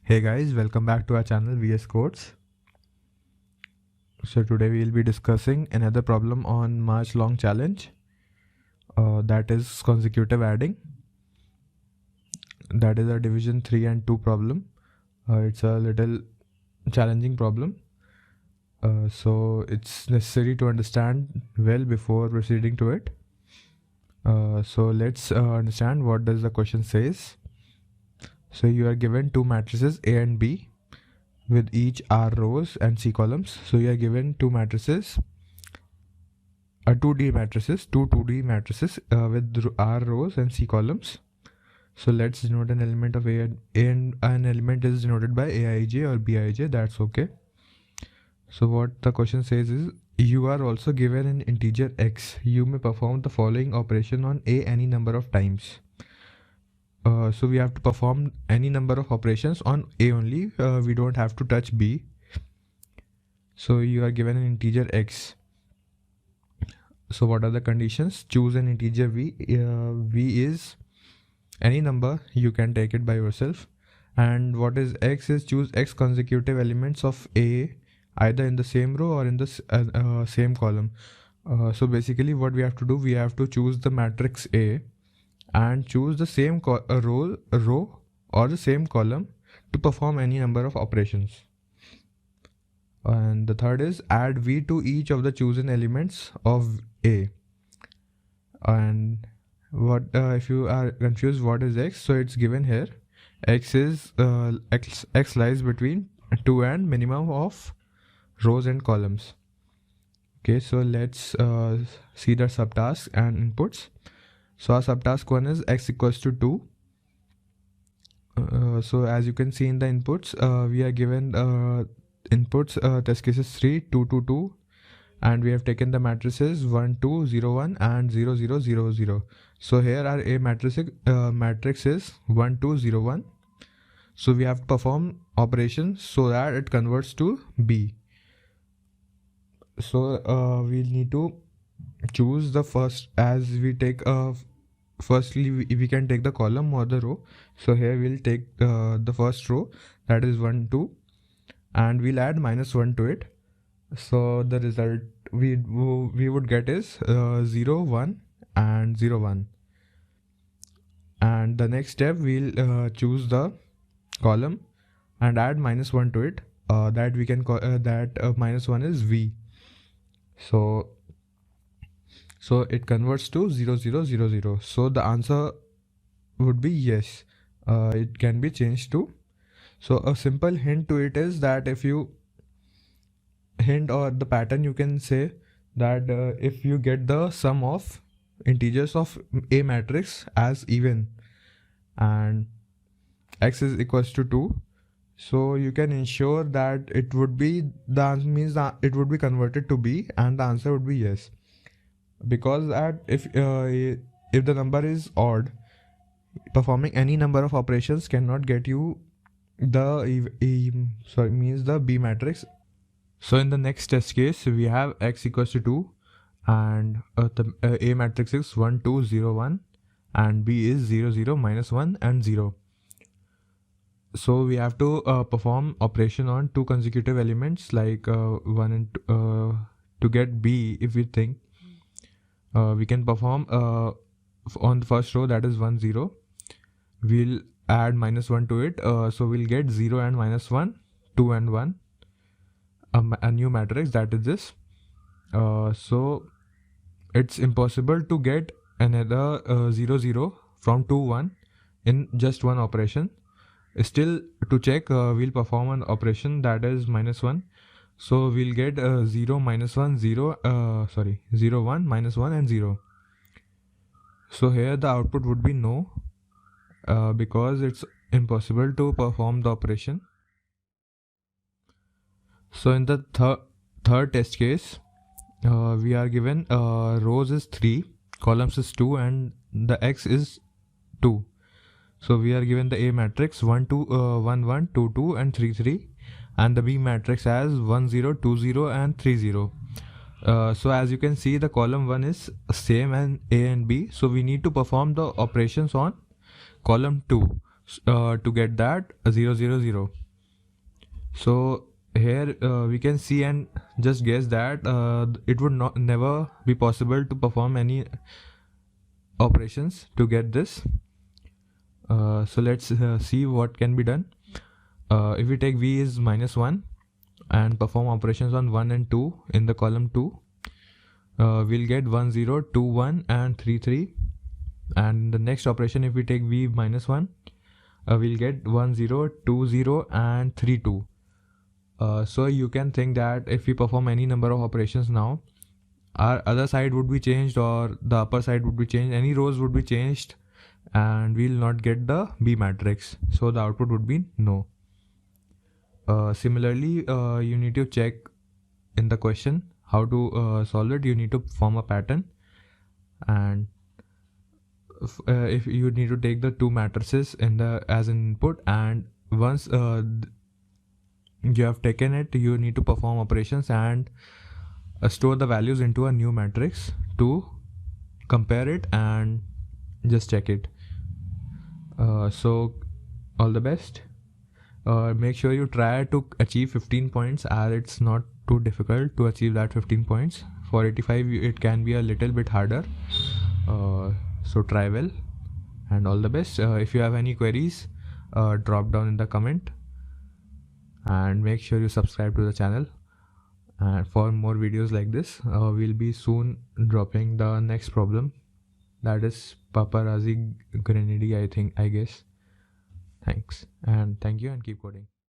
Hey guys, welcome back to our channel VS Codes. So today we will be discussing another problem on March long challenge, that is consecutive adding. That is a division 3 and 2 problem. It's a little challenging problem, so it's necessary to understand well before proceeding to it. So let's understand what does the question says. So you are given two matrices A and B with each R rows and C columns. So you are given two matrices, 2D matrices, two 2D matrices with R rows and C columns. So let's denote an element of A and an element is denoted by Aij or Bij. That's okay. So what the question says is, you are also given an integer x. You may perform the following operation on A any number of times. So we have to perform any number of operations on A only. We don't have to touch B. So you are given an integer x. So what are the conditions? Choose an integer v. V is any number, you can take it by yourself. And what is x is choose x consecutive elements of A either in the same row or in the same column. So basically what we have to do, we have to choose the matrix A and choose the same row or the same column to perform any number of operations. And the third is add v to each of the chosen elements of A. And what if you are confused what is x, so it's given here. X is x lies between 2 and minimum of rows and columns. Okay, so let's see the subtask and inputs. So our subtask 1 is x equals to 2. So as you can see in the inputs, we are given inputs test cases 3, 2, 2, 2, and we have taken the matrices 1, 2, 0, 1 and 0, 0, 0, 0. So here our A matrix is 1, 2, 0, 1. So we have to perform operations so that it converts to B. So we need to choose the first, as we take firstly we can take the column or the row. So here we'll take the first row, that is 1, 2, and we'll add -1 to it. So the result we would get is 0, 1 and 0, 1. And the next step, we'll choose the column and add -1 to it. That we can call that -1 is V. So it converts to 0, 0, 0, 0. So the answer would be yes. It can be changed to. So a simple hint to it is that if you hint or the pattern, you can say that if you get the sum of integers of A matrix as even and x is equals to 2, so you can ensure that it would be the answer, means that it would be converted to B and the answer would be yes. Because that if the number is odd, performing any number of operations cannot get you the the B matrix. So in the next test case, we have x equals to 2 and the A matrix is 1, 2, 0, 1 and B is 0, 0, -1 and 0. So we have to perform operation on two consecutive elements like 1 and to get B. If we think we can perform on the first row, that is 1, 0, we'll add -1 to it. So we'll get 0 and -1, 2 and 1, a new matrix, that is this. So it's impossible to get another 0, 0 from 2, 1 in just one operation. Still, to check, we'll perform an operation that is -1. So we'll get 0, -1, 0, 0, 1, -1 and 0. So here the output would be no, because it's impossible to perform the operation. So in the third test case, we are given rows is 3, columns is 2 and the x is 2. So we are given the A matrix 1, 2, 1, 1, 2, 2 and 3, 3, and the B matrix as 1, 0, 2, 0 and 3, 0. So as you can see, the column 1 is same as A and B. So we need to perform the operations on column 2 to get that 0, 0, 0. So here we can see and just guess that it would never be possible to perform any operations to get this. So let's see what can be done. If we take v is -1 and perform operations on 1 and 2 in the column 2, we'll get 1 0 2 1 and 3 3. And the next operation, if we take v -1, we'll get 1 0 2 0 and 3 2. So you can think that if we perform any number of operations now, our other side would be changed or the upper side would be changed, any rows would be changed, and we'll not get the B matrix. So the output would be no. Similarly, you need to check in the question how to solve it. You need to form a pattern, and if you need to take the two matrices in the as an input, and once you have taken it, you need to perform operations and store the values into a new matrix to compare it and just check it. So all the best. Make sure you try to achieve 15 points, as it's not too difficult to achieve that 15 points. For 85 it can be a little bit harder, so try well and all the best. If you have any queries, drop down in the comment, and make sure you subscribe to the channel. And for more videos like this, we'll be soon dropping the next problem, that is paparazzi grenade, I guess. Thanks and thank you, and keep coding.